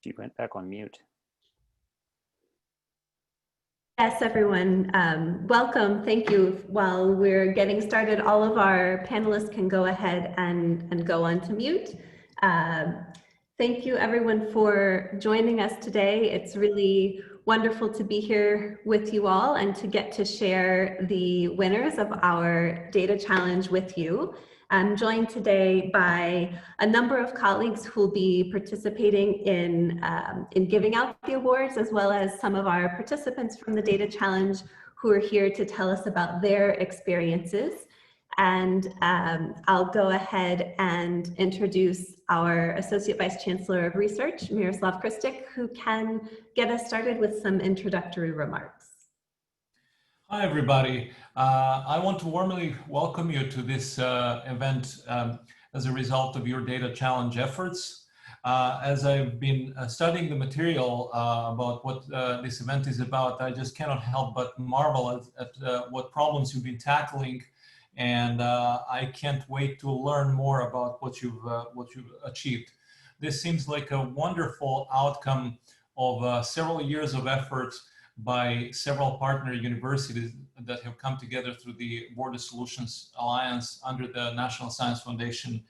She went back on mute. Yes, everyone, welcome. Thank you. While we're getting started, all of our panelists can go ahead and go on to mute. Thank you, everyone, for joining us today. It's really wonderful to be here with you all and to get to share the winners of our data challenge with you. I'm joined today by a number of colleagues who will be participating in giving out the awards, as well as some of our participants from the data challenge who are here to tell us about their experiences. And I'll go ahead and introduce our Associate Vice Chancellor of Research, Miroslav Kristic, who can get us started with some introductory remarks. Hi, everybody. I want to warmly welcome you to this event as a result of your data challenge efforts. As I've been studying the material about what this event is about, I just cannot help but marvel at what problems you've been tackling. And I can't wait to learn more about what you've achieved. This seems like a wonderful outcome of several years of effort by several partner universities that have come together through the Border Solutions Alliance under the National Science Foundation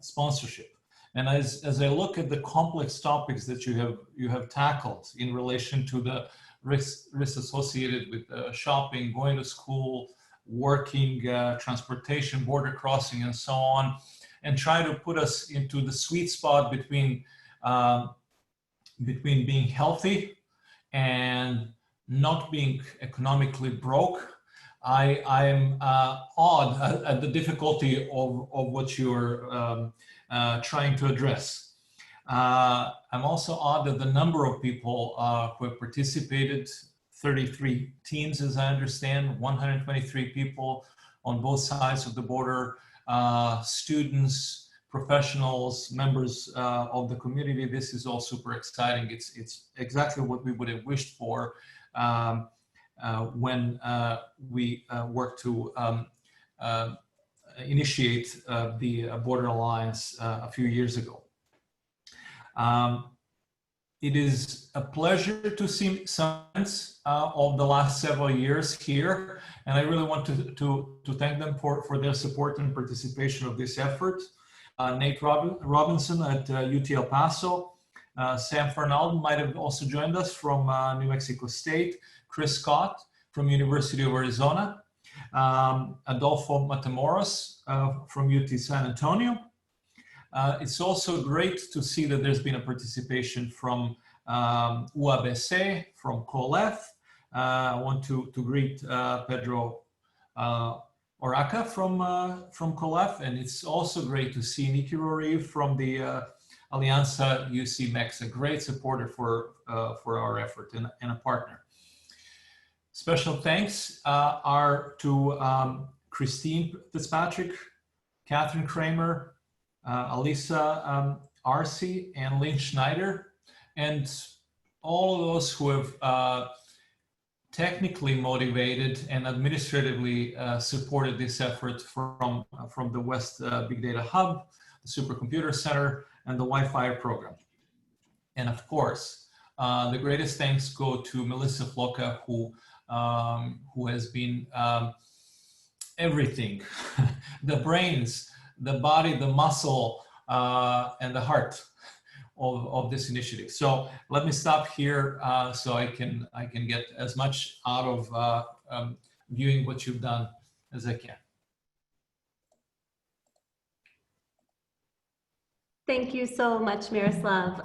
sponsorship. And as I look at the complex topics that you have tackled in relation to the risks associated with shopping, going to school, working, transportation, border crossing, and so on, and try to put us into the sweet spot between being healthy and not being economically broke. I'm awed at the difficulty of what you're trying to address. I'm also awed at the number of people who have participated. 33 teams, as I understand, 123 people on both sides of the border, students, professionals, members of the community. This is all super exciting. It's exactly what we would have wished for when we worked to initiate the Border Alliance a few years ago. It is a pleasure to see science of the last several years here, and I really want to thank them for their support and participation of this effort. Nate Robinson at UT El Paso, Sam Fernald might have also joined us from New Mexico State, Chris Scott from University of Arizona, Adolfo Matamoros from UT San Antonio. It's also great to see that there's been a participation from UABC, from COLEF. I want to greet Pedro Oraca from COLEF, and it's also great to see Nikki Rori from the Alianza UC Mex, a great supporter for our effort and a partner. Special thanks are to Christine Fitzpatrick, Catherine Kramer, Alisa Arce, and Lynn Schneider, and all of those who have technically motivated and administratively supported this effort from the West Big Data Hub, the Supercomputer Center, and the Wi-Fi program. And of course, the greatest thanks go to Melissa Floca, who has been everything, the brains, the body, the muscle, and the heart of this initiative. So let me stop here so I can get as much out of viewing what you've done as I can. Thank you so much, Miroslav.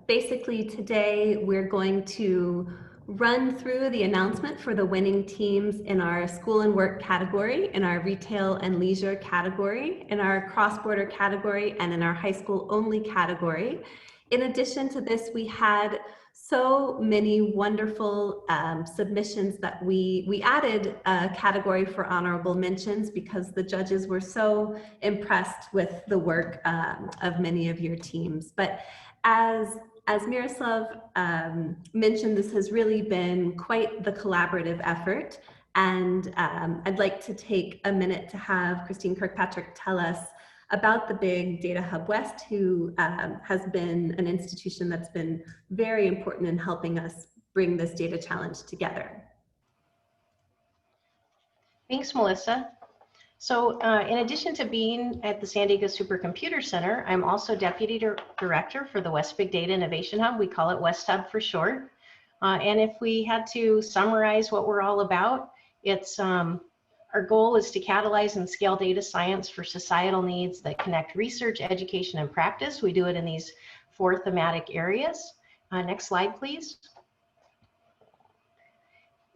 Basically, today we're going to run through the announcement for the winning teams in our school and work category, in our retail and leisure category, in our cross-border category, and in our high school only category. In addition to this, we had so many wonderful submissions that we added a category for honorable mentions because the judges were so impressed with the work of many of your teams. But as Miroslav mentioned, this has really been quite the collaborative effort. And I'd like to take a minute to have Christine Kirkpatrick tell us about the big Data Hub West, who has been an institution that's been very important in helping us bring this data challenge together. Thanks, Melissa. So in addition to being at the San Diego Supercomputer Center, I'm also Deputy Director for the West Big Data Innovation Hub. We call it West Hub for short. And if we had to summarize what we're all about, it's our goal is to catalyze and scale data science for societal needs that connect research, education, and practice. We do it in these 4 thematic areas. Next slide, please.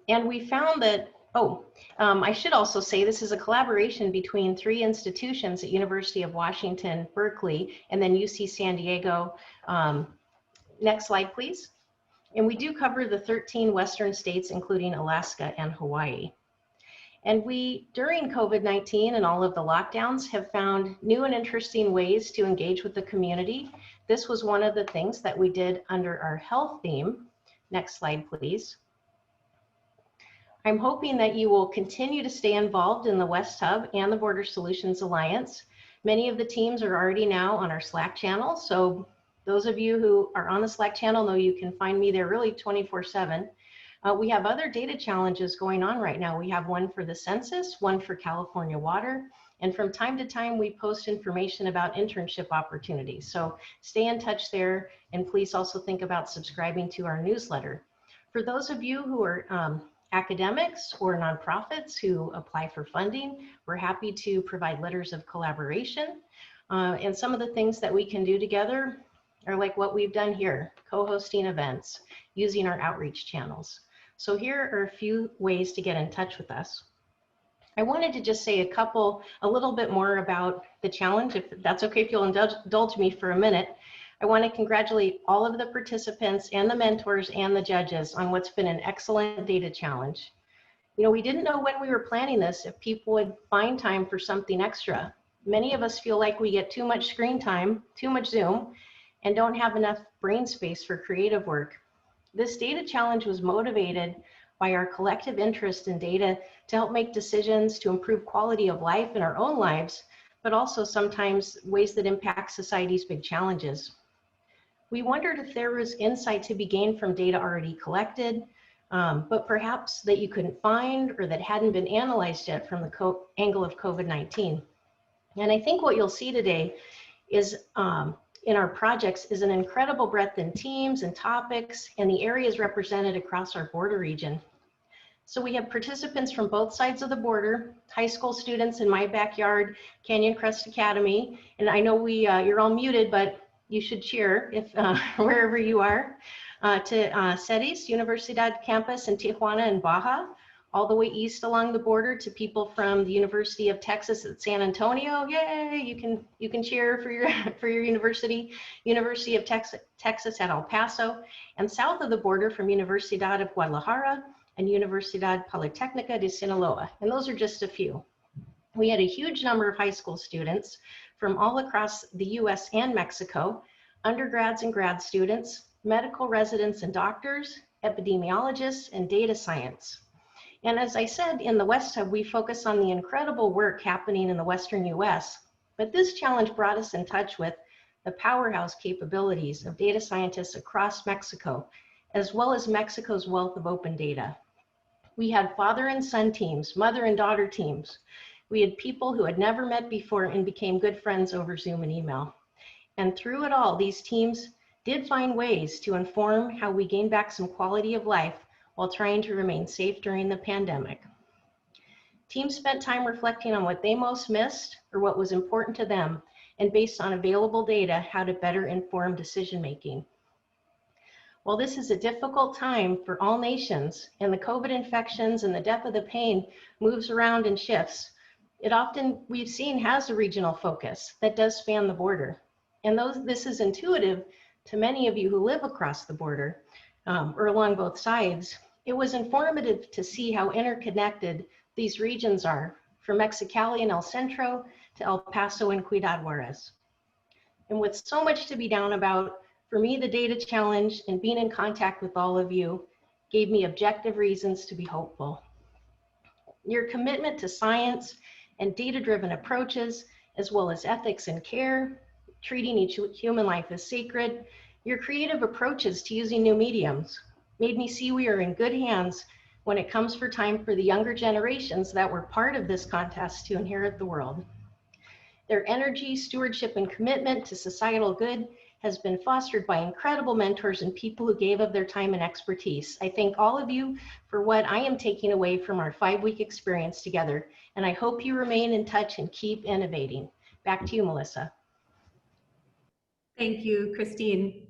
And we found that, I should also say this is a collaboration between 3 institutions at University of Washington, Berkeley, and then UC San Diego. Next slide, please. And we do cover the 13 Western states, including Alaska and Hawaii. And we, during COVID-19 and all of the lockdowns, have found new and interesting ways to engage with the community. This was one of the things that we did under our health theme. Next slide, please. I'm hoping that you will continue to stay involved in the West Hub and the Border Solutions Alliance. Many of the teams are already now on our Slack channel. So those of you who are on the Slack channel know you can find me there really 24/7. We have other data challenges going on right now. We have one for the census, one for California water, and from time to time we post information about internship opportunities. So stay in touch there, and please also think about subscribing to our newsletter. For those of you who are academics or nonprofits who apply for funding, we're happy to provide letters of collaboration. And some of the things that we can do together are like what we've done here, co-hosting events, using our outreach channels. So here are a few ways to get in touch with us. I wanted to just say a little bit more about the challenge, if that's okay, if you'll indulge me for a minute. I want to congratulate all of the participants and the mentors and the judges on what's been an excellent data challenge. You know, we didn't know when we were planning this if people would find time for something extra. Many of us feel like we get too much screen time, too much Zoom, and don't have enough brain space for creative work. This data challenge was motivated by our collective interest in data to help make decisions to improve quality of life in our own lives, but also sometimes ways that impact society's big challenges. We wondered if there was insight to be gained from data already collected, but perhaps that you couldn't find or that hadn't been analyzed yet from the angle of COVID-19. And I think what you'll see today is in our projects is an incredible breadth in teams and topics and the areas represented across our border region. So we have participants from both sides of the border, high school students in my backyard, Canyon Crest Academy, and I know you're all muted, but you should cheer if wherever you are, to CETIS, Universidad Campus in Tijuana and Baja, all the way east along the border to people from the University of Texas at San Antonio. Yay! You can cheer for your university. University of Texas at El Paso, and south of the border from Universidad of Guadalajara and Universidad Politécnica de Sinaloa. And those are just a few. We had a huge number of high school students from all across the US and Mexico, undergrads and grad students, medical residents and doctors, epidemiologists, and data science. And as I said, in the West Hub, we focus on the incredible work happening in the Western US, but this challenge brought us in touch with the powerhouse capabilities of data scientists across Mexico, as well as Mexico's wealth of open data. We had father and son teams, mother and daughter teams. We had people who had never met before and became good friends over Zoom and email. And through it all, these teams did find ways to inform how we gain back some quality of life while trying to remain safe during the pandemic. Teams spent time reflecting on what they most missed or what was important to them, and based on available data, how to better inform decision-making. While this is a difficult time for all nations, and the COVID infections and the depth of the pain moves around and shifts, it often, we've seen, has a regional focus that does span the border. And this is intuitive to many of you who live across the border or along both sides. It was informative to see how interconnected these regions are, from Mexicali and El Centro to El Paso and Ciudad Juarez. And with so much to be down about, for me, the data challenge and being in contact with all of you gave me objective reasons to be hopeful. Your commitment to science and data-driven approaches as well as ethics and care, treating each human life as sacred. Your creative approaches to using new mediums made me see we are in good hands when it comes for time for the younger generations that were part of this contest to inherit the world. Their energy, stewardship, and commitment to societal good has been fostered by incredible mentors and people who gave of their time and expertise. I thank all of you for what I am taking away from our 5-week experience together, and I hope you remain in touch and keep innovating. Back to you, Melissa. Thank you, Christine.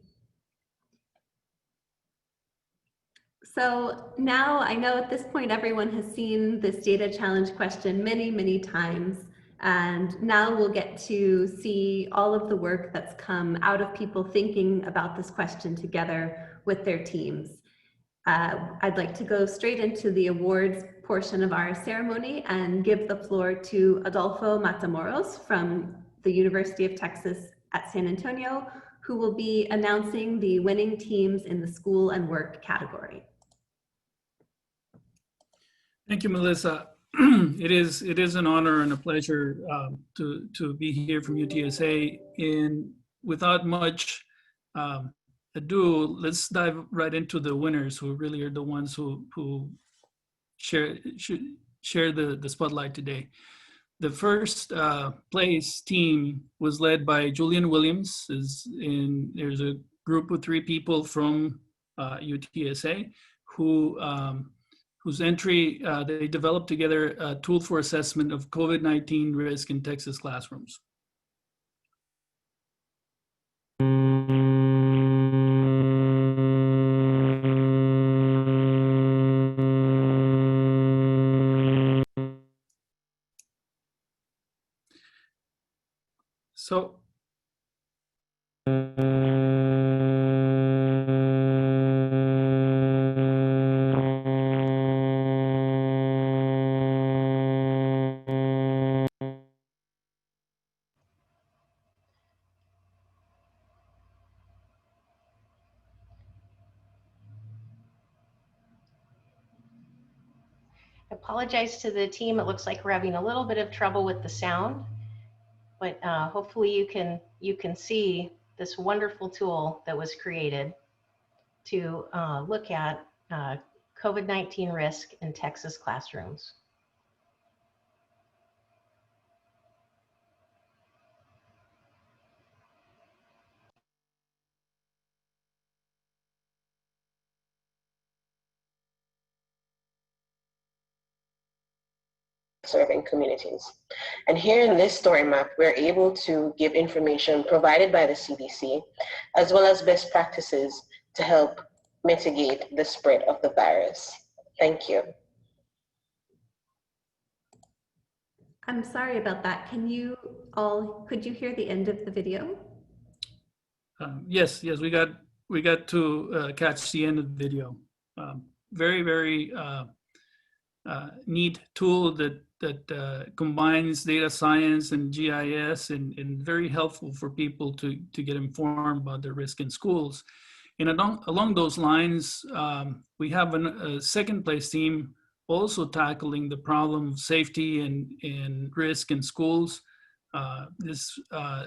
So now I know at this point everyone has seen this data challenge question many, many times. And now we'll get to see all of the work that's come out of people thinking about this question together with their teams. I'd like to go straight into the awards portion of our ceremony and give the floor to Adolfo Matamoros from the University of Texas at San Antonio, who will be announcing the winning teams in the school and work category. Thank you, Melissa. It is an honor and a pleasure to be here from UTSA. And without much ado, let's dive right into the winners, who really are the ones who should share the spotlight today. The first place team was led by Julian Williams. There's a group of 3 people from UTSA whose entry, they developed together a tool for assessment of COVID-19 risk in Texas classrooms. So, I apologize to the team. It looks like we're having a little bit of trouble with the sound, but hopefully you can see this wonderful tool that was created to look at COVID-19 risk in Texas classrooms. Serving communities. And here in this story map, we're able to give information provided by the CDC, as well as best practices to help mitigate the spread of the virus. Thank you. I'm sorry about that. Could you hear the end of the video? yes, we got to catch the end of the video. Very, very neat tool that combines data science and GIS and very helpful for people to get informed about the risk in schools. And along those lines, we have a second place team also tackling the problem of safety and risk in schools. This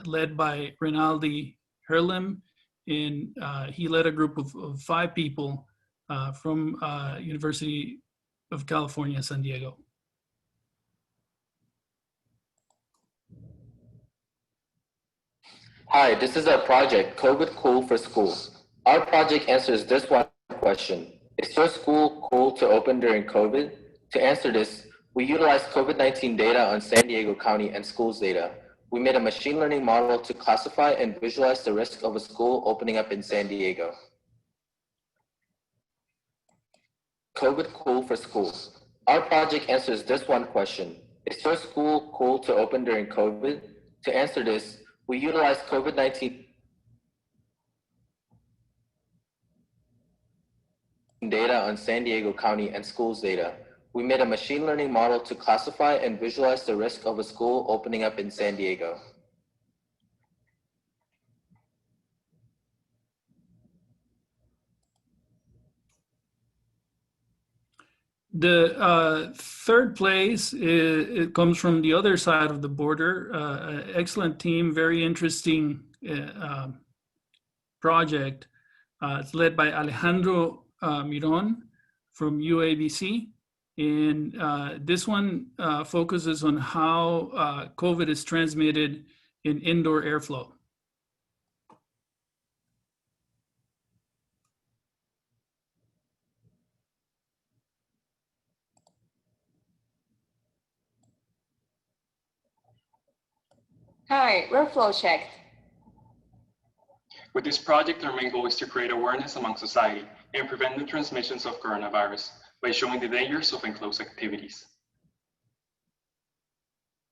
led by Rinaldi Herlim, and he led a group of 5 people from University of California, San Diego. Hi, this is our project, COVID Cool for School. Our project answers this one question. Is your school cool to open during COVID? To answer this, we utilized COVID-19 data on San Diego County and schools data. We made a machine learning model to classify and visualize the risk of a school opening up in San Diego. COVID Cool for School. Our project answers this one question. Is your school cool to open during COVID? To answer this, we utilize COVID-19 data on San Diego County and schools data. We made a machine learning model to classify and visualize the risk of a school opening up in San Diego. The third place, it comes from the other side of the border. Excellent team, very interesting project. It's led by Alejandro Miron from UABC. And this one focuses on how COVID is transmitted in indoor airflow. Hi, we're flow checked. With this project, our main goal is to create awareness among society and prevent the transmissions of coronavirus by showing the dangers of enclosed activities.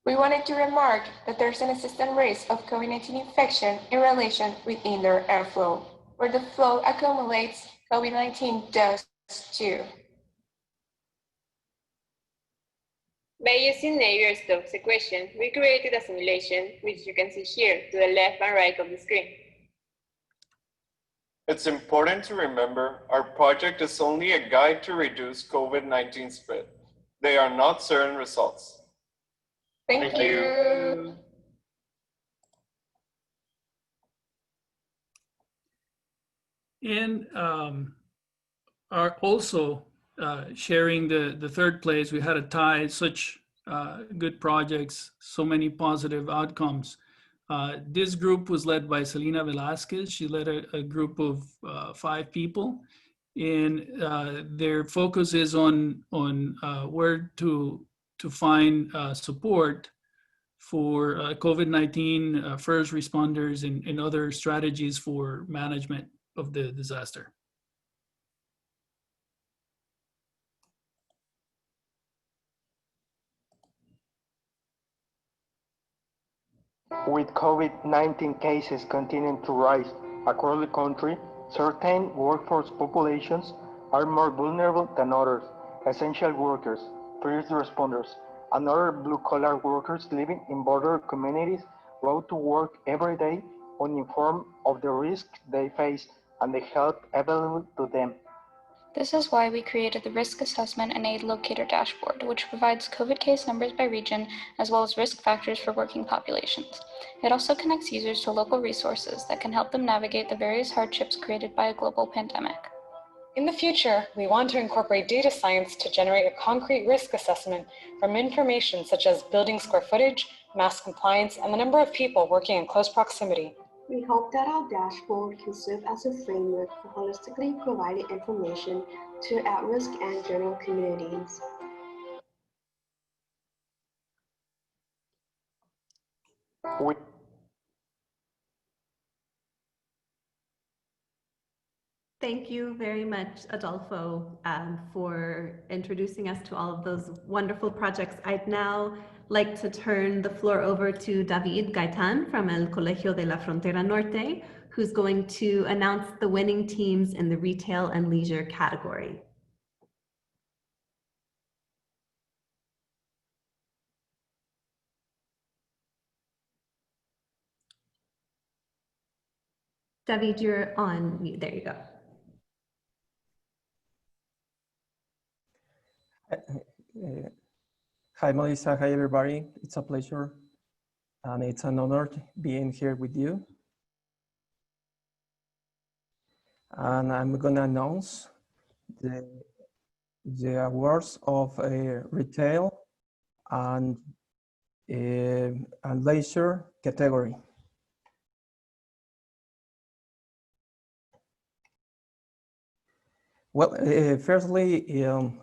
We wanted to remark that there's an assistant risk of COVID-19 infection in relation with indoor airflow, where the flow accumulates, COVID-19 does too. By using Navier-Stokes equation, we created a simulation, which you can see here to the left and right of the screen. It's important to remember our project is only a guide to reduce COVID-19 spread. They are not certain results. Thank you. And are also sharing the third place. We had a tie, such good projects, so many positive outcomes. This group was led by Selena Velasquez. She led a group of 5 people, and their focus is on where to find support for COVID-19 first responders and other strategies for management of the disaster. With COVID-19 cases continuing to rise across the country, certain workforce populations are more vulnerable than others. Essential workers, first responders, and other blue-collar workers living in border communities go to work every day uninformed of the risks they face and the help available to them. This is why we created the Risk Assessment and Aid Locator dashboard, which provides COVID case numbers by region, as well as risk factors for working populations. It also connects users to local resources that can help them navigate the various hardships created by a global pandemic. In the future, we want to incorporate data science to generate a concrete risk assessment from information such as building square footage, mask compliance, and the number of people working in close proximity. We hope that our dashboard can serve as a framework for holistically providing information to at-risk and general communities. Thank you very much, Adolfo, for introducing us to all of those wonderful projects. I'd now like to turn the floor over to David Gaitan from El Colegio de la Frontera Norte, who's going to announce the winning teams in the retail and leisure category. David, you're on mute. There you go. Hi, Melissa. Hi, everybody. It's a pleasure and it's an honor being here with you. And I'm going to announce the awards of retail and leisure category. Well, firstly,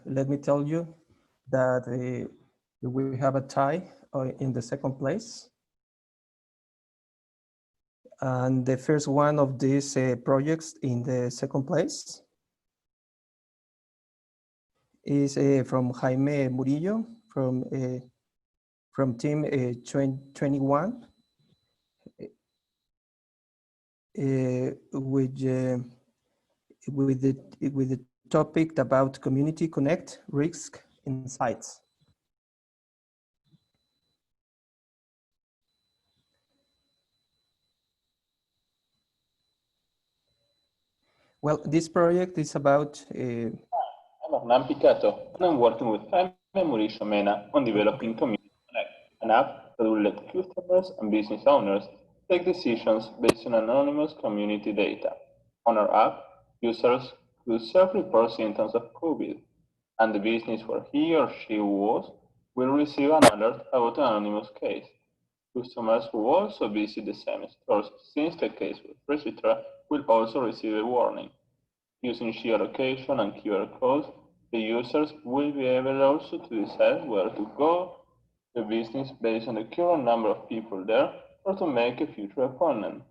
let me tell you that we have a tie in the second place. And the first one of these projects in the second place is from Jaime Murillo from team 21, with the topic about community connect risk insights. Well, this project is about Fernand Picato, and I'm working with Jaime Murillo Mena on developing Community Connect, an app that will let customers and business owners take decisions based on anonymous community data. On our app, users could self-report symptoms of COVID, and the business where he or she was will receive an alert about an anonymous case. Customers who also visit the same stores since the case was registered will also receive a warning. Using geolocation and QR codes, the users will be able also to decide where to go to business based on the current number of people there or to make a future appointment.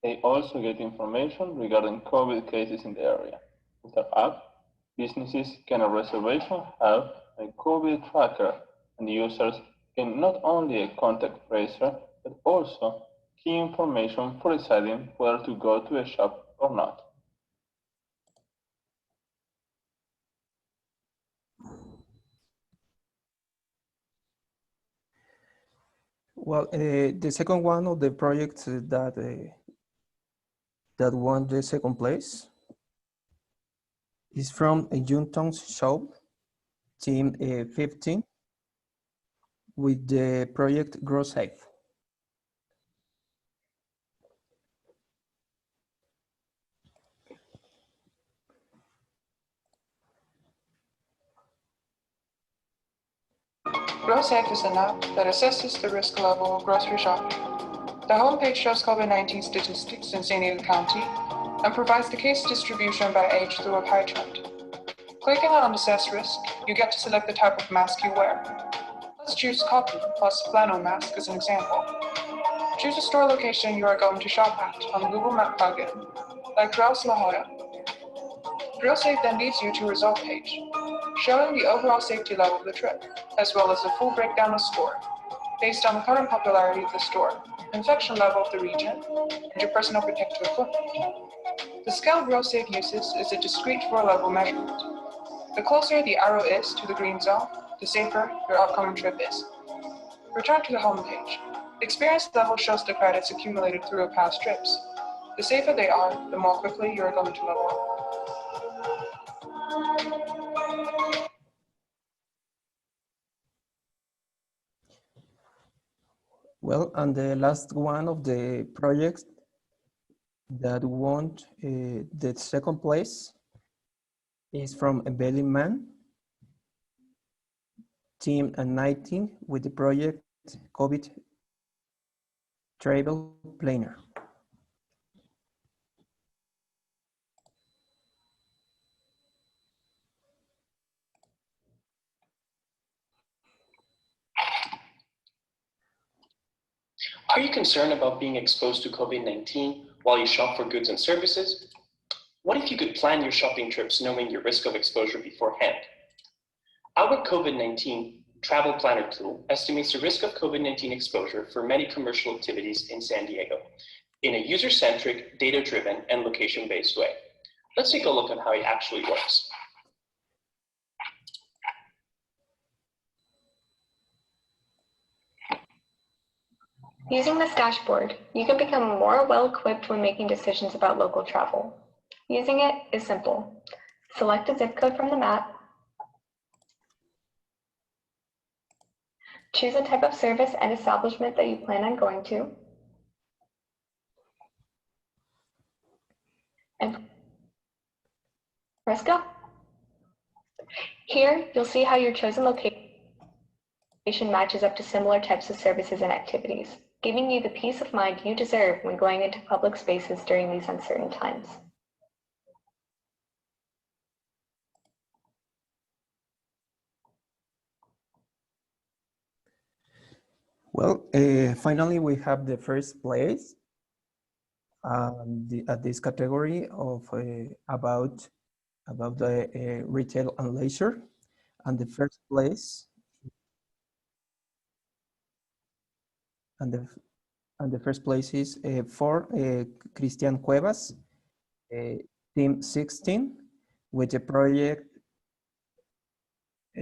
They also get information regarding COVID cases in the area. With our app, businesses can reservation have a COVID tracker, and users can not only a contact tracer, but also key information for deciding whether to go to a shop or not. Well, the second one of the projects that won the second place is from a Junton's Show, Team 15, with the project Grow Safe. GrowSafe is an app that assesses the risk level of grocery shopping. The homepage shows COVID-19 statistics in San Diego County and provides the case distribution by age through a pie chart. Clicking on Assess Risk, you get to select the type of mask you wear. Let's choose cotton plus flannel mask as an example. Choose a store location you are going to shop at on the Google Map plugin, like Grouse La Jolla. GrowSafe then leads you to a result page, showing the overall safety level of the trip, as well as a full breakdown of score, based on the current popularity of the store, infection level of the region, and your personal protective equipment. The scale GrowSafe uses is a discrete 4-level measurement. The closer the arrow is to the green zone, the safer your upcoming trip is. Return to the home page. The experience level shows the credits accumulated through your past trips. The safer they are, the more quickly you are going to level up. Well, and the last one of the projects that won the second place is from a Belly Man, Team 19, with the project COVID Travel Planner. Are you concerned about being exposed to COVID-19 while you shop for goods and services? What if you could plan your shopping trips knowing your risk of exposure beforehand? Our COVID-19 travel planner tool estimates the risk of COVID-19 exposure for many commercial activities in San Diego in a user-centric, data-driven, and location-based way. Let's take a look at how it actually works. Using this dashboard, you can become more well-equipped when making decisions about local travel. Using it is simple. Select a zip code from the map, choose a type of service and establishment that you plan on going to, and press go. Here, you'll see how your chosen location matches up to similar types of services and activities, giving you the peace of mind you deserve when going into public spaces during these uncertain times. Well, finally, we have the first place at this category of about the retail and leisure, and the first place and the first place is for Cristian Cuevas, Team 16, with the project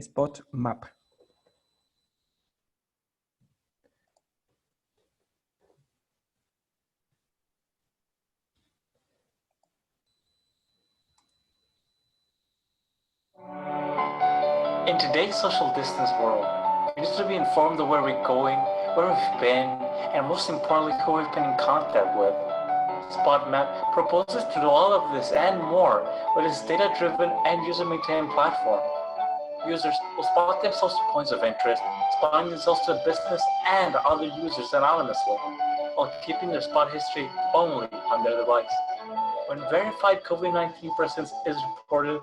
Spot Map. In today's social distance world, we need to be informed of where we're going, where we've been, and most importantly, who we've been in contact with. SpotMap proposes to do all of this and more with its data-driven and user-maintained platform. Users will spot themselves to points of interest, spotting themselves to a business and other users anonymously, while keeping their spot history only on their device. When verified COVID-19 presence is reported,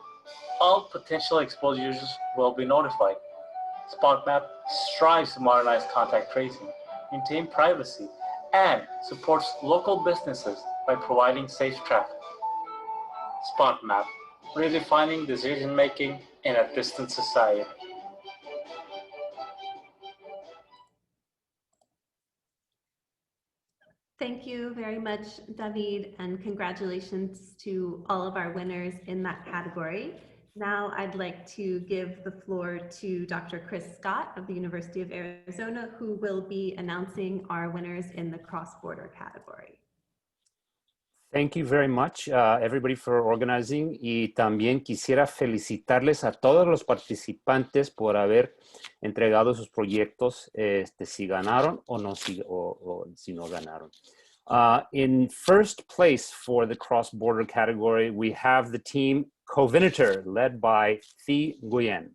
all potential exposed users will be notified. SpotMap strives to modernize contact tracing, maintain privacy, and supports local businesses by providing safe traffic. SpotMap, redefining decision-making in a distant society. Thank you very much, David, and congratulations to all of our winners in that category. Now I'd like to give the floor to Dr. Chris Scott of the University of Arizona, who will be announcing our winners in the cross-border category. Thank you very much, everybody, for organizing. Y también quisiera felicitarles a todos los participantes por haber entregado sus proyectos, si ganaron o no, si no ganaron. In first place for the cross-border category, we have the team Coveniter, led by Thi Nguyen.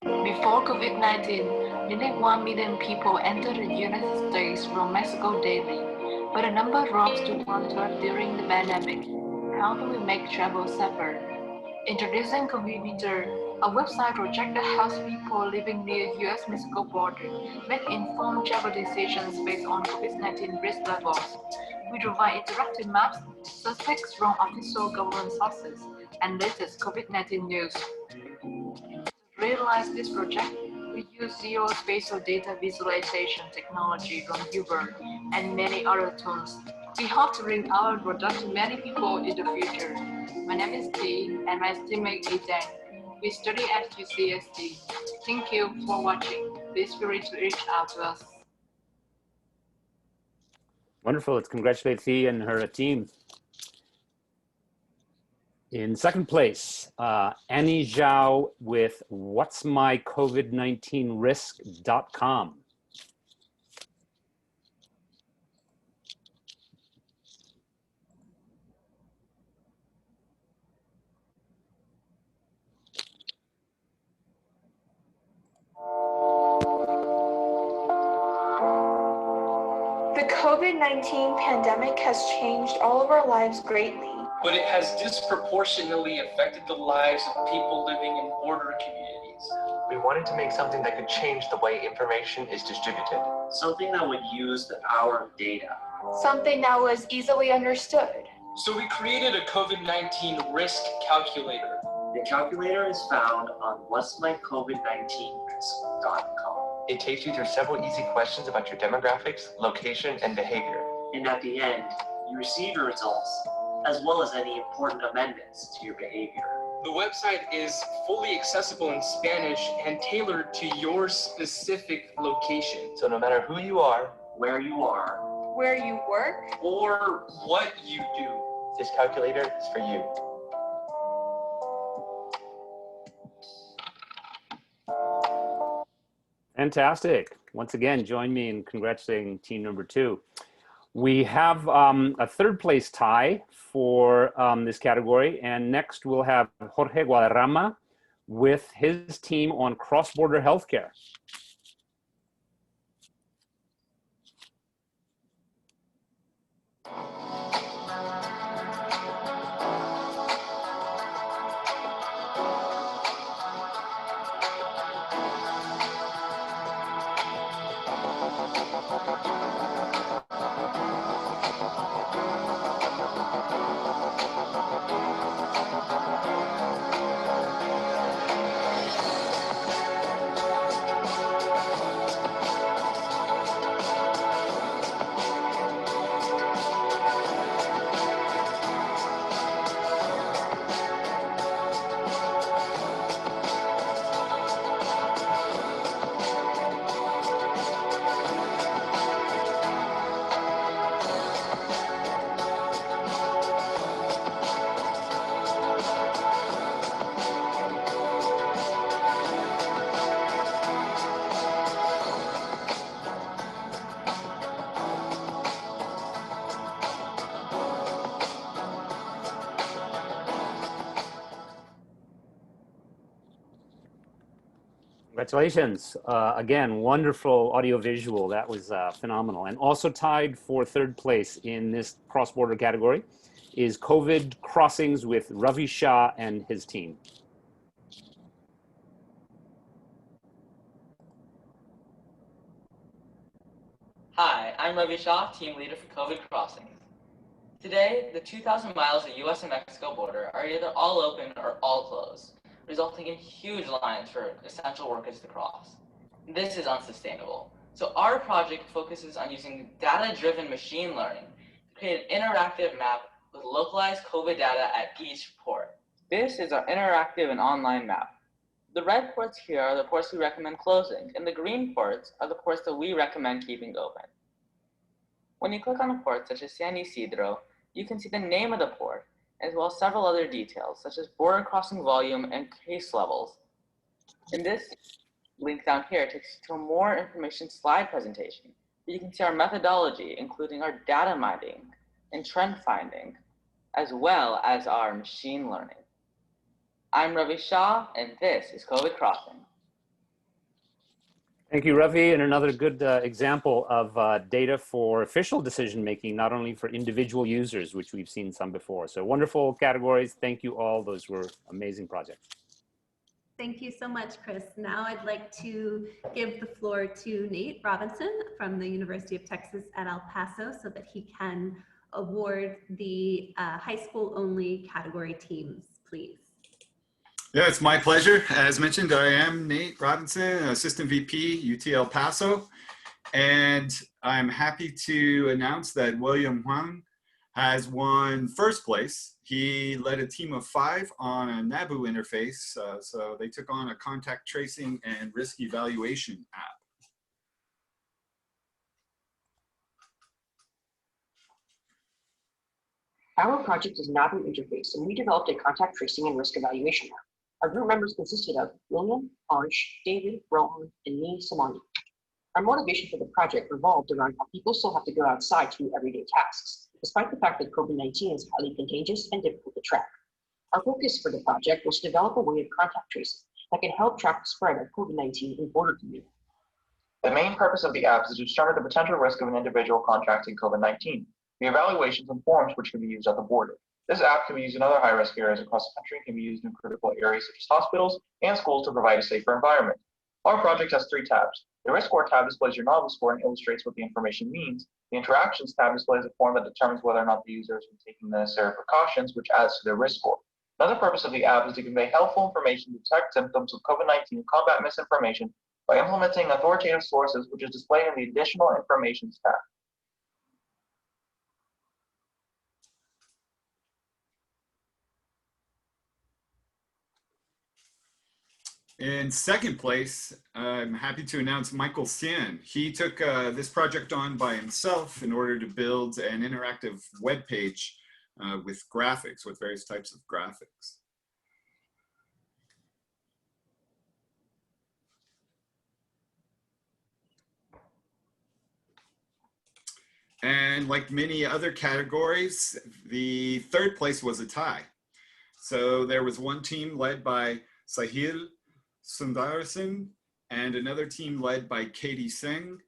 Before COVID-19, nearly 1 million people entered the United States from Mexico daily, but the number rose to 1/3 during the pandemic. How do we make travel safer? Introducing Coveniter, a website project that helps people living near US-Mexico border make informed travel decisions based on COVID-19 risk levels. We provide interactive maps, statistics from official government sources, and latest COVID-19 news. To realize this project, we use geospatial data visualization technology from Uber and many other tools. We hope to bring our product to many people in the future. My name is Dee, and my teammate is Dan. We study at UCSD. Thank you for watching. Please feel free to reach out to us. Wonderful. Let's congratulate Thi and her team. In second place, Annie Zhao with whatsmycovid19risk.com. The COVID-19 pandemic has changed all of our lives greatly. But it has disproportionately affected the lives of people living in border communities. We wanted to make something that could change the way information is distributed. Something that would use the power of data. Something that was easily understood. So we created a COVID-19 risk calculator. The calculator is found on whatsmycovid19risk.com. It takes you through several easy questions about your demographics, location, and behavior. And at the end, you receive your results, as well as any important amendments to your behavior. The website is fully accessible in Spanish and tailored to your specific location. So no matter who you are, where you are, where you work, or what you do, this calculator is for you. Fantastic. Once again, join me in congratulating team number 2. We have a third place tie for this category, and next we'll have Jorge Guadarrama with his team on cross-border healthcare. Congratulations. Again, wonderful audiovisual. That was phenomenal. And also tied for third place in this cross-border category is COVID Crossings with Ravi Shah and his team. Hi, I'm Ravi Shah, team leader for COVID Crossings. Today, the 2,000 miles of US and Mexico border are either all open or all closed, resulting in huge lines for essential workers to cross. This is unsustainable. So our project focuses on using data-driven machine learning to create an interactive map with localized COVID data at each port. This is our interactive and online map. The red ports here are the ports we recommend closing, and the green ports are the ports that we recommend keeping open. When you click on a port such as San Isidro, you can see the name of the port, as well as several other details, such as border crossing volume and case levels. And this link down here takes you to a more information slide presentation, where you can see our methodology, including our data mining and trend finding, as well as our machine learning. I'm Ravi Shah, and this is COVID Crossing. Thank you, Ravi. And another good example of data for official decision-making, not only for individual users, which we've seen some before. So wonderful categories. Thank you all. Those were amazing projects. Thank you so much, Chris. Now I'd like to give the floor to Nate Robinson from the University of Texas at El Paso so that he can award the high school only category teams, please. Yeah, it's my pleasure. As mentioned, I am Nate Robinson, Assistant VP, UT El Paso, and I'm happy to announce that William Huang has won first place. He led a team of 5 on a NABU interface, so they took on a contact tracing and risk evaluation app. Our project is NABU interface, and we developed a contact tracing and risk evaluation app. Our group members consisted of William, Arsh, David, Rohan, and me, Samani. Our motivation for the project revolved around how people still have to go outside to do everyday tasks, despite the fact that COVID-19 is highly contagious and difficult to track. Our focus for the project was to develop a way of contact tracing that can help track the spread of COVID-19 in border communities. The main purpose of the app is to determine the potential risk of an individual contracting COVID-19, the evaluations and forms which can be used at the border. This app can be used in other high-risk areas across the country and can be used in critical areas such as hospitals and schools to provide a safer environment. Our project has 3 tabs. The risk score tab displays your novice score and illustrates what the information means. The interactions tab displays a form that determines whether or not the user has been taking the necessary precautions, which adds to their risk score. Another purpose of the app is to convey helpful information to detect symptoms of COVID-19 and combat misinformation by implementing authoritative sources, which is displayed in the additional information tab. In second place, I'm happy to announce Michael Sien. He took this project on by himself in order to build an interactive web page with graphics, with various types of graphics. And like many other categories, the third place was a tie. So there was one team led by Sahil Sundarasan and another team led by Katie Singh.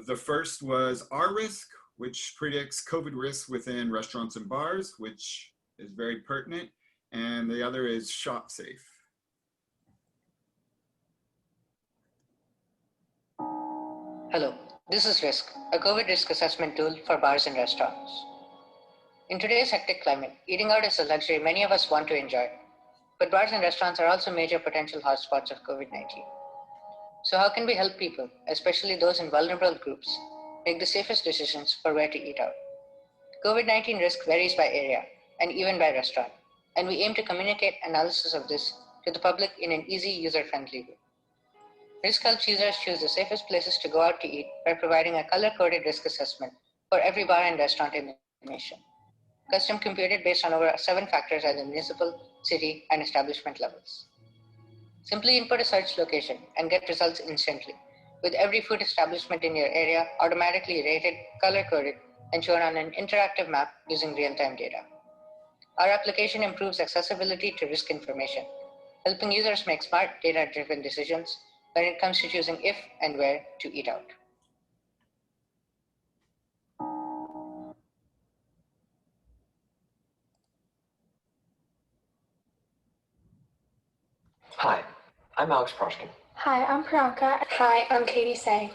The first was our risk, which predicts COVID risk within restaurants and bars, which is very pertinent. And the other is Shop Safe. Hello, this is Risk, a COVID risk assessment tool for bars and restaurants. In today's hectic climate, eating out is a luxury many of us want to enjoy. But bars and restaurants are also major potential hotspots of COVID-19. So how can we help people, especially those in vulnerable groups, make the safest decisions for where to eat out? COVID-19 risk varies by area and even by restaurant, and we aim to communicate analysis of this to the public in an easy, user-friendly way. Risk helps users choose the safest places to go out to eat by providing a color-coded risk assessment for every bar and restaurant in the nation, custom computed based on over 7 factors at the municipal, city, and establishment levels. Simply input a search location and get results instantly, with every food establishment in your area automatically rated, color-coded, and shown on an interactive map using real-time data. Our application improves accessibility to risk information, helping users make smart, data-driven decisions when it comes to choosing if and where to eat out. Hi, I'm Alex Proshkin. Hi, I'm Priyanka. Hi, I'm Katie Say.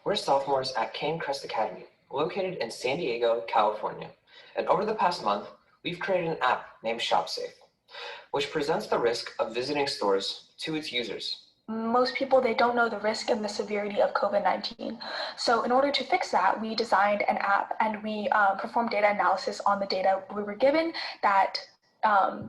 We're sophomores at Cane Crest Academy, located in San Diego, California. And over the past month, we've created an app named ShopSafe, which presents the risk of visiting stores to its users. Most people, they don't know the risk and the severity of COVID-19. So in order to fix that, we designed an app and we performed data analysis on the data we were given that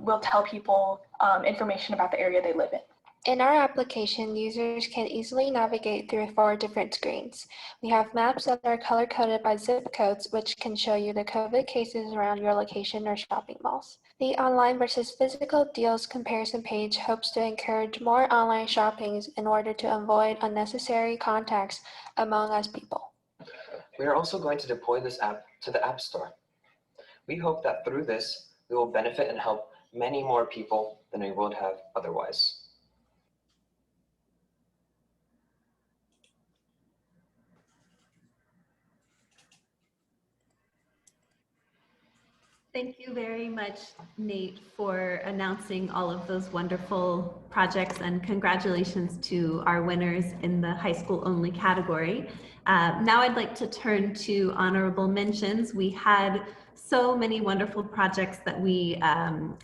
will tell people information about the area they live in. In our application, users can easily navigate through 4 different screens. We have maps that are color-coded by zip codes, which can show you the COVID cases around your location or shopping malls. The online versus physical deals comparison page hopes to encourage more online shoppings in order to avoid unnecessary contacts among us people. We are also going to deploy this app to the App Store. We hope that through this, we will benefit and help many more people than we would have otherwise. Thank you very much, Nate, for announcing all of those wonderful projects, and congratulations to our winners in the high school only category. Now I'd like to turn to honorable mentions. We had so many wonderful projects that we,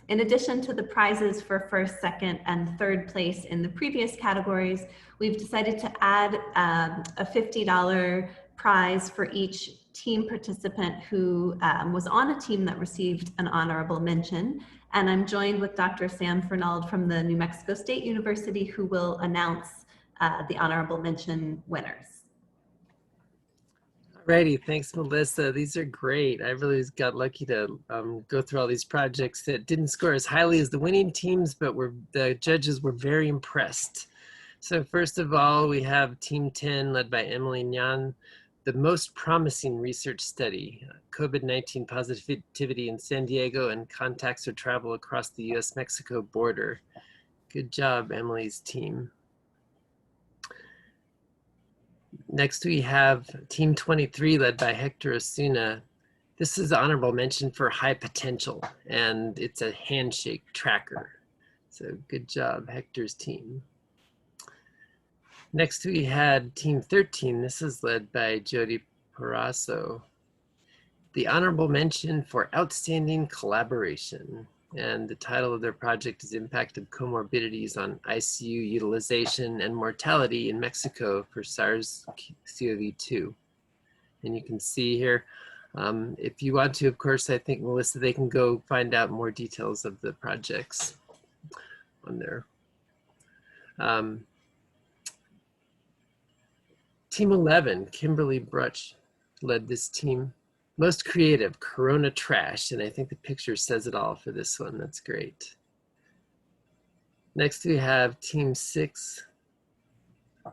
in addition to the prizes for first, second, and third place in the previous categories, we've decided to add a $50 prize for each team participant who was on a team that received an honorable mention. And I'm joined with Dr. Sam Fernald from the New Mexico State University, who will announce the honorable mention winners. Alrighty, thanks, Melissa. These are great. I really got lucky to go through all these projects that didn't score as highly as the winning teams, but the judges were very impressed. So first of all, we have Team 10 led by Emily Nyan. The most promising research study, COVID-19 positivity in San Diego and contacts or travel across the US-Mexico border. Good job, Emily's team. Next, we have Team 23 led by Hector Osuna. This is honorable mention for high potential, and it's a handshake tracker. So good job, Hector's team. Next, we had Team 13. This is led by Jody Parasso. The honorable mention for outstanding collaboration. And the title of their project is Impact of Comorbidities on ICU Utilization and Mortality in Mexico for SARS-CoV-2. And you can see here, if you want to, of course, I think, Melissa, they can go find out more details of the projects on there. Team 11, Kimberly Brutch led this team. Most creative, Corona Trash, and I think the picture says it all for this one. That's great. Next we have Team 6,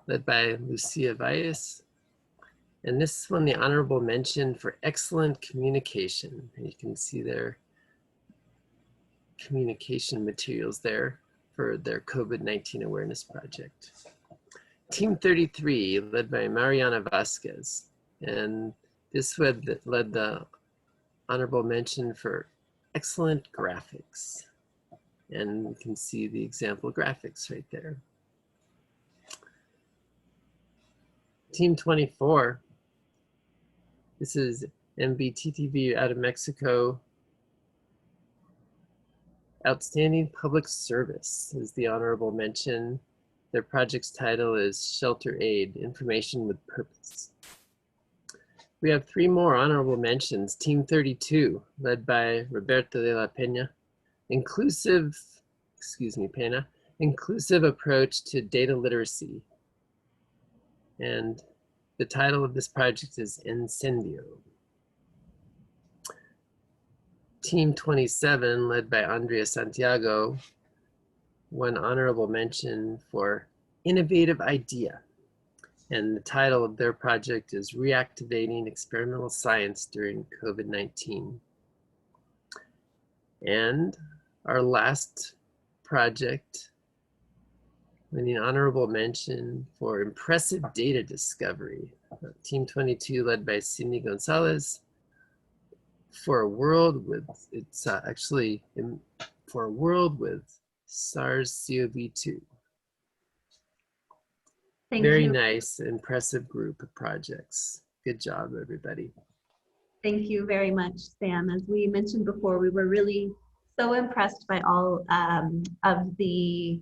led by Lucia Valles. And this one, the honorable mention for excellent communication. And you can see their communication materials there for their COVID-19 awareness project. Team 33, led by Mariana Vasquez, and this led the honorable mention for excellent graphics. And you can see the example graphics right there. Team 24, this is MBTTV out of Mexico. Outstanding Public Service is the honorable mention. Their project's title is Shelter Aid, Information with Purpose. We have 3 more honorable mentions. Team 32, led by Roberto de la Peña. Inclusive approach to data literacy. And the title of this project is Incendio. Team 27, led by Andrea Santiago, one honorable mention for innovative idea. And the title of their project is Reactivating Experimental Science During COVID-19. And our last project Winning honorable mention for impressive data discovery. Team 22 led by Cindy Gonzalez. For a world with, it's actually for a world with SARS-CoV-2. Very nice, impressive group of projects. Good job, everybody. Thank you very much, Sam. As we mentioned before, we were really so impressed by all of the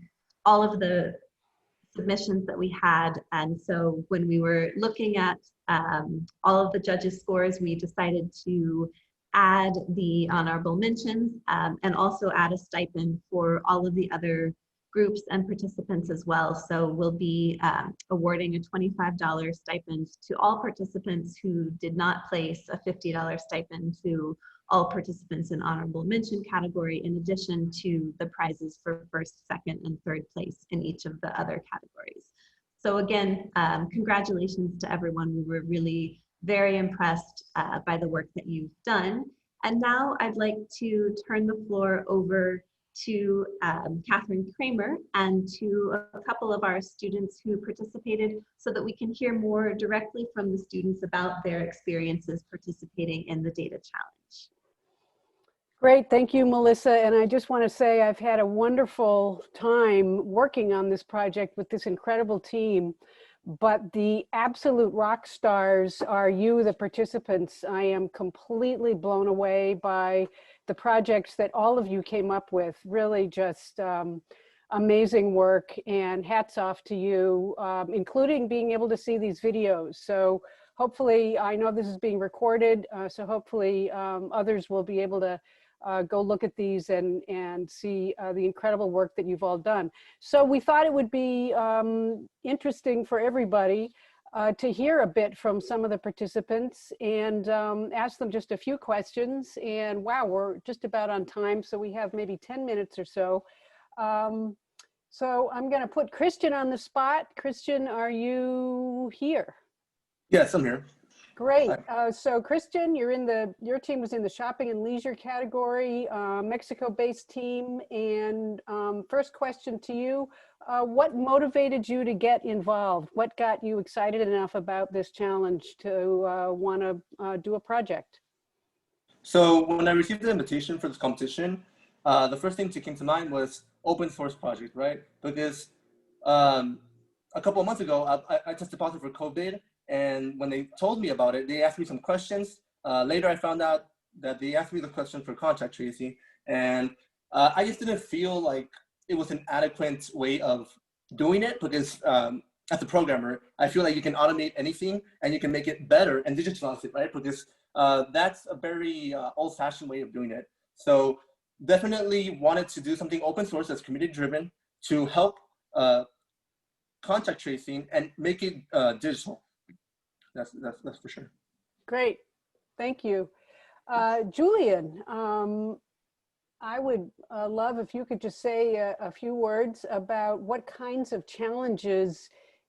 submissions that we had. And so when we were looking at all of the judges' scores, we decided to add the honorable mentions and also add a stipend for all of the other groups and participants as well. So we'll be awarding a $25 stipend to all participants who did not place, a $50 stipend to all participants in honorable mention category, in addition to the prizes for first, second, and third place in each of the other categories. So again, congratulations to everyone. We were really very impressed by the work that you've done. And now I'd like to turn the floor over to Catherine Kramer and to a couple of our students who participated so that we can hear more directly from the students about their experiences participating in the data challenge. Great, thank you, Melissa. And I just want to say I've had a wonderful time working on this project with this incredible team. But the absolute rock stars are you, the participants. I am completely blown away by the projects that all of you came up with. Really just amazing work, and hats off to you, including being able to see these videos. So hopefully, I know this is being recorded, so hopefully others will be able to go look at these and see the incredible work that you've all done. So we thought it would be interesting for everybody to hear a bit from some of the participants and ask them just a few questions. And wow, we're just about on time, so we have maybe 10 minutes or so. So I'm gonna put Christian on the spot. Christian, are you here? Yes, I'm here. Great. So Christian, your team was in the shopping and leisure category, Mexico-based team. And first question to you, what motivated you to get involved? What got you excited enough about this challenge to want to do a project? So when I received the invitation for this competition, the first thing that came to mind was open source project, right? Because a couple of months ago, I tested positive for COVID. And when they told me about it, they asked me some questions. Later, I found out that they asked me the question for contact tracing. And I just didn't feel like it was an adequate way of doing it because as a programmer, I feel like you can automate anything and you can make it better and digitalize it, right? Because that's a very old-fashioned way of doing it. So definitely wanted to do something open source that's community-driven to help contact tracing and make it digital. That's for sure. Great, thank you. Julian, I would love if you could just say a few words about what kinds of challenges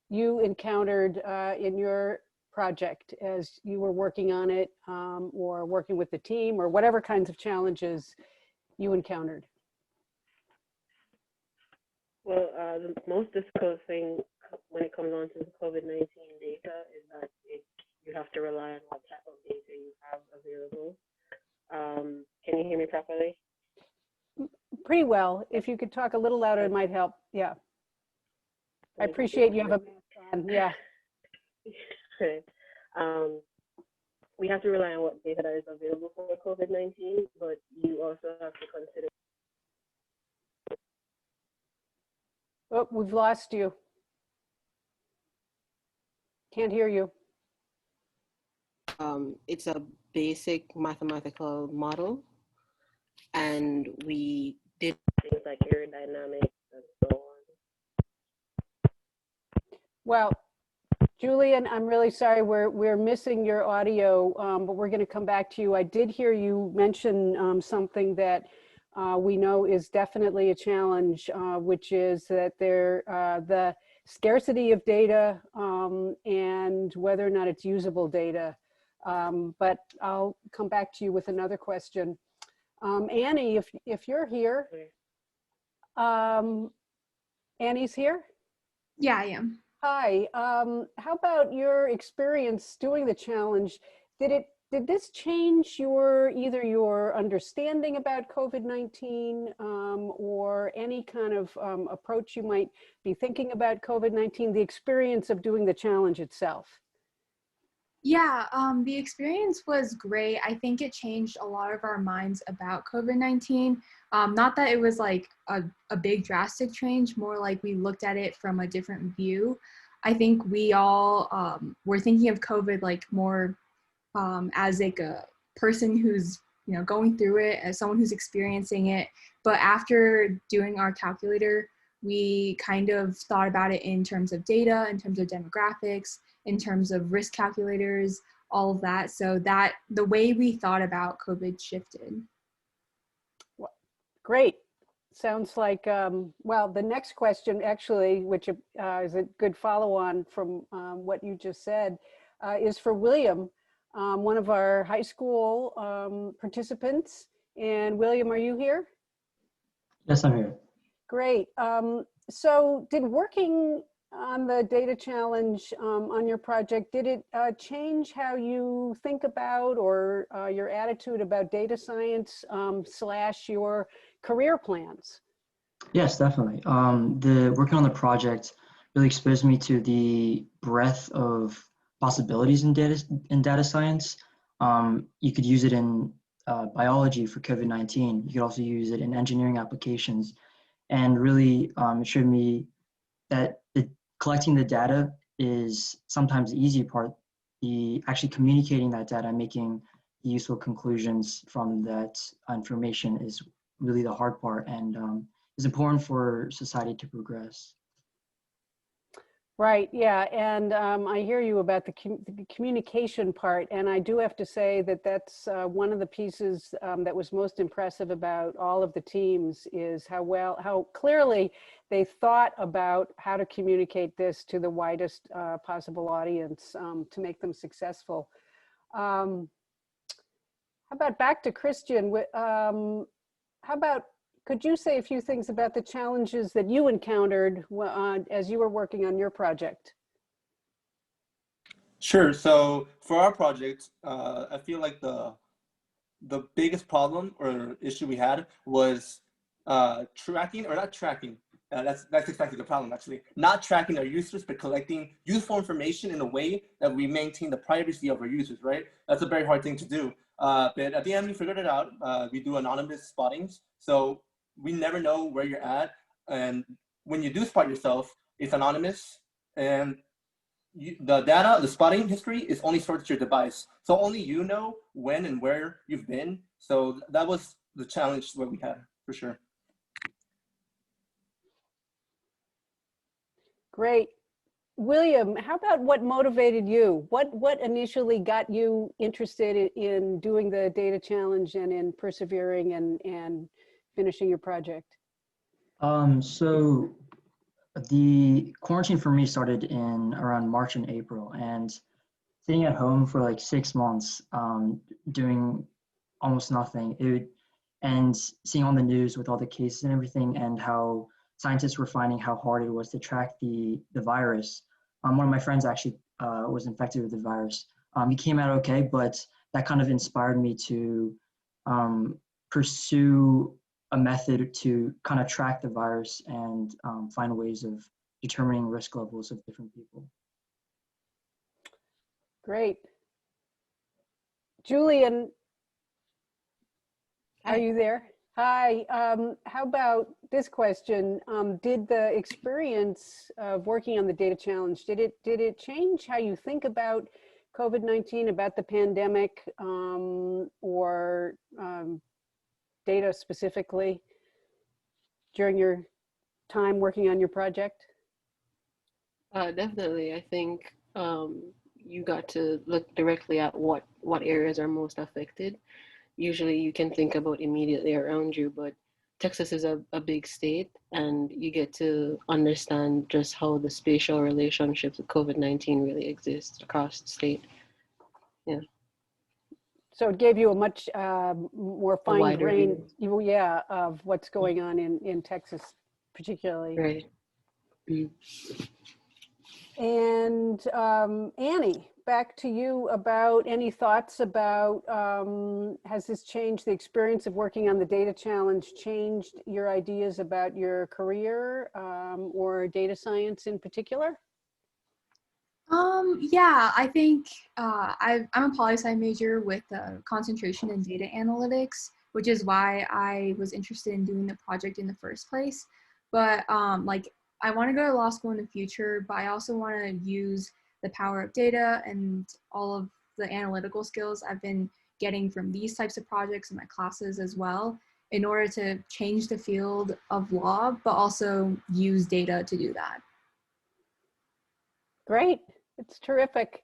you encountered in your project as you were working on it or working with the team, or whatever kinds of challenges you encountered. Well, the most difficult thing when it comes on to the COVID-19 data is that you have to rely on what type of data you have available. Can you hear me properly? Pretty well. If you could talk a little louder, it might help. Yeah. I appreciate you have a mask on. Yeah. We have to rely on what data is available for COVID-19, but you also have to consider. Oh, we've lost you. Can't hear you. It's a basic mathematical model, and we did things like aerodynamics and so on. Well, Julian, I'm really sorry, we're missing your audio, but we're going to come back to you. I did hear you mention something that we know is definitely a challenge, which is that the scarcity of data and whether or not it's usable data. But I'll come back to you with another question. Annie, if you're here, Annie's here? Yeah, I am. Hi. How about your experience doing the challenge? Did this change either your understanding about COVID-19 or any kind of approach you might be thinking about COVID-19, the experience of doing the challenge itself? Yeah, the experience was great. I think it changed a lot of our minds about COVID-19. Not that it was like a big drastic change, more like we looked at it from a different view. I think we all were thinking of COVID like more as like a person who's going through it, as someone who's experiencing it. But after doing our calculator, we kind of thought about it in terms of data, in terms of demographics, in terms of risk calculators, all of that. So that the way we thought about COVID shifted. Great. Sounds like, well, the next question actually, which is a good follow-on from what you just said, is for William, one of our high school participants. And William, are you here? Yes, I'm here. Great. So did working on the data challenge on your project, did it change how you think about or your attitude about data science / your career plans? Yes, definitely. The working on the project really exposed me to the breadth of possibilities in data science. You could use it in biology for COVID-19. You could also use it in engineering applications, and really it showed me that collecting the data is sometimes the easy part. Actually communicating that data and making useful conclusions from that information is really the hard part, and is important for society to progress. Right, yeah, and I hear you about the communication part, and I do have to say that that's one of the pieces that was most impressive about all of the teams is how clearly they thought about how to communicate this to the widest possible audience to make them successful. How about back to Christian? How about, could you say a few things about the challenges that you encountered as you were working on your project? Sure. So for our project, I feel like the biggest problem or issue we had was tracking, or not tracking. That's exactly the problem, actually. Not tracking our users, but collecting useful information in a way that we maintain the privacy of our users, right? That's a very hard thing to do. But at the end, we figured it out. We do anonymous spottings. So we never know where you're at. And when you do spot yourself, it's anonymous. And the data, the spotting history is only stored to your device. So only you know when and where you've been. So that was the challenge that we had, for sure. Great. William, how about what motivated you? What initially got you interested in doing the data challenge and in persevering and finishing your project? So the quarantine for me started in around March and April, and sitting at home for like 6 months, doing almost nothing, and seeing on the news with all the cases and everything, and how scientists were finding how hard it was to track the virus. One of my friends actually was infected with the virus. He came out okay, but that kind of inspired me to pursue a method to kind of track the virus and find ways of determining risk levels of different people. Great. Julian, are you there? Hi. How about this question? Did the experience of working on the data challenge, did it change how you think about COVID-19, about the pandemic, or data specifically during your time working on your project? Definitely. I think you got to look directly at what areas are most affected. Usually you can think about immediately around you, but Texas is a big state, and you get to understand just how the spatial relationships with COVID-19 really exist across the state. Yeah. So it gave you a much more fine-grained, view. yeah, of what's going on in Texas, particularly. Right. And Annie, back to you about any thoughts about, has this changed the experience of working on the data challenge, changed your ideas about your career or data science in particular? Yeah, I think I'm a poli-sci major with a concentration in data analytics, which is why I was interested in doing the project in the first place. But like, I want to go to law school in the future, but I also want to use the power of data and all of the analytical skills I've been getting from these types of projects in my classes as well, in order to change the field of law, but also use data to do that. Great, it's terrific.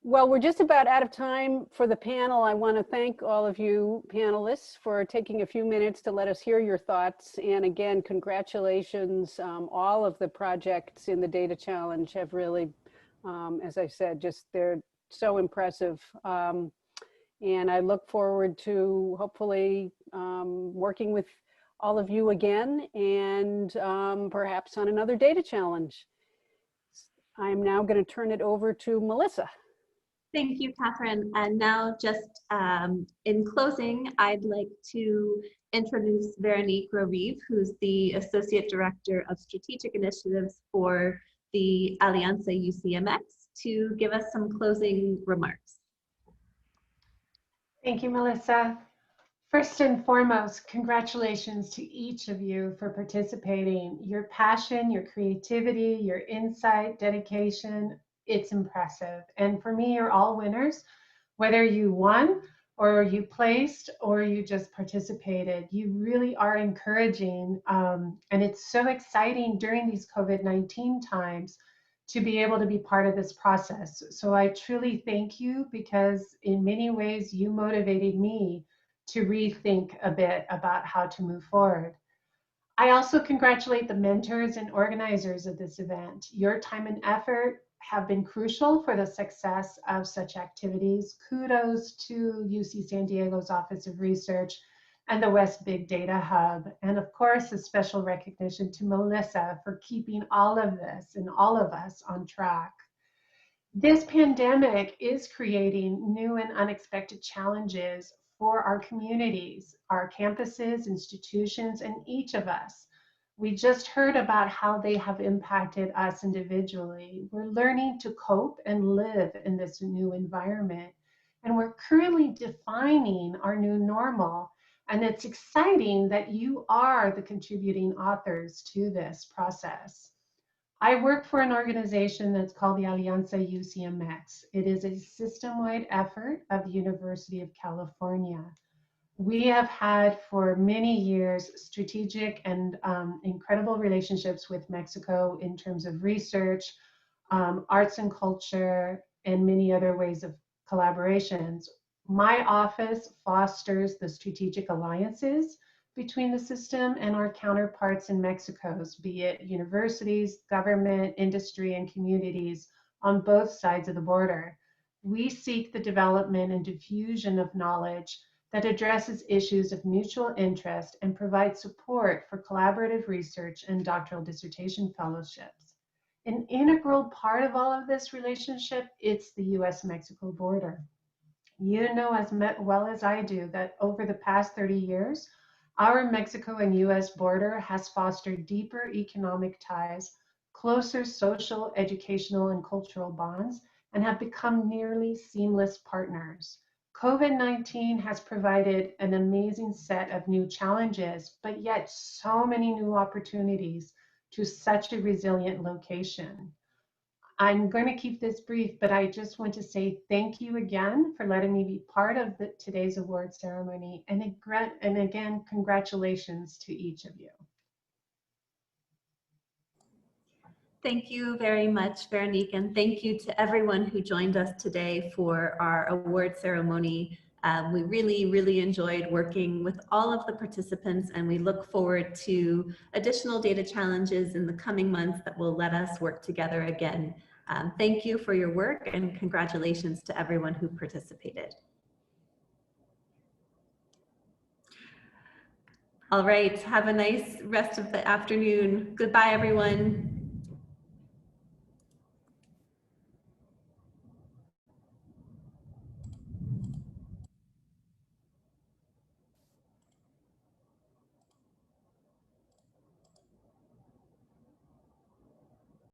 Well, we're just about out of time for the panel. I want to thank all of you panelists for taking a few minutes to let us hear your thoughts. And again, congratulations. All of the projects in the Data Challenge have really, as I said, just they're so impressive. And I look forward to hopefully working with all of you again and perhaps on another Data Challenge. I'm now going to turn it over to Melissa. Thank you, Catherine. And now just in closing, I'd like to introduce Veronique Rovive, who's the Associate Director of Strategic Initiatives for the Alianza UCMX, to give us some closing remarks. Thank you, Melissa. First and foremost, congratulations to each of you for participating. Your passion, your creativity, your insight, dedication, it's impressive. And for me, you're all winners. Whether you won or you placed or you just participated, you really are encouraging. And it's so exciting during these COVID-19 times to be able to be part of this process. So I truly thank you, because in many ways you motivated me to rethink a bit about how to move forward. I also congratulate the mentors and organizers of this event. Your time and effort have been crucial for the success of such activities. Kudos to UC San Diego's Office of Research and the West Big Data Hub. And of course, a special recognition to Melissa for keeping all of this and all of us on track. This pandemic is creating new and unexpected challenges for our communities, our campuses, institutions, and each of us. We just heard about how they have impacted us individually. We're learning to cope and live in this new environment. And we're currently defining our new normal. And it's exciting that you are the contributing authors to this process. I work for an organization that's called the Alianza UCMX. It is a system-wide effort of the University of California. We have had for many years strategic and incredible relationships with Mexico in terms of research, arts and culture, and many other ways of collaborations. My office fosters the strategic alliances between the system and our counterparts in Mexico's, be it universities, government, industry, and communities on both sides of the border. We seek the development and diffusion of knowledge that addresses issues of mutual interest and provides support for collaborative research and doctoral dissertation fellowships. An integral part of all of this relationship, it's the US-Mexico border. You know as well as I do that over the past 30 years, our Mexico and US border has fostered deeper economic ties, closer social, educational, and cultural bonds, and have become nearly seamless partners. COVID-19 has provided an amazing set of new challenges, but yet so many new opportunities to such a resilient location. I'm going to keep this brief, but I just want to say thank you again for letting me be part of today's award ceremony. And again, congratulations to each of you. Thank you very much, Veronique, and thank you to everyone who joined us today for our award ceremony. We really, really enjoyed working with all of the participants, and we look forward to additional data challenges in the coming months that will let us work together again. Thank you for your work, and congratulations to everyone who participated. All right, have a nice rest of the afternoon. Goodbye, everyone.